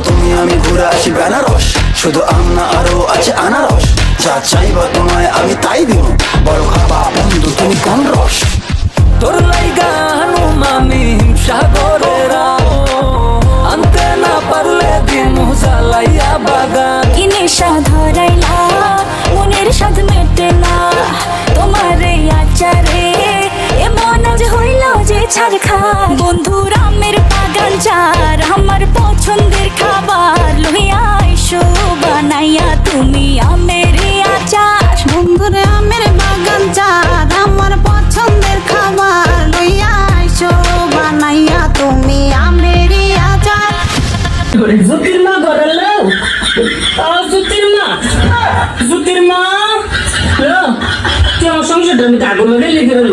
তুমি আমি ঘুরে আসি বেনারস, শুধু আমনা আরো আছে আনারস। যা চাইবা তোমায় আমি তাই দিব, বড় খাবা বন্ধু তুমি কোন রস। তোর লাইগা হানুমামি সাগরেরা, আনতে না পারলে দিমু জ্বালাইয়া বাগান। কি নেশা ধরাইলা মনের স্বাদ মেটে না, তোমার এই আচারে এমন আজ হইল যে ছাড়খা। বন্ধুর আমের বাগান চার আমার পছন্দের খাবার, লইয়া আইসো বানাইয়া তুমি আমের আচার। বন্ধুর আমের বাগান চাঁদ আমার পছন্দের খাবার, লইয়া আইসো বানাইয়া তুমি আমের আচার। জুতির মা ঘরের লোক, জুতির মা, জুতির মা, তুই আমার সংসারটা আমি কাগজ লেগে গেল।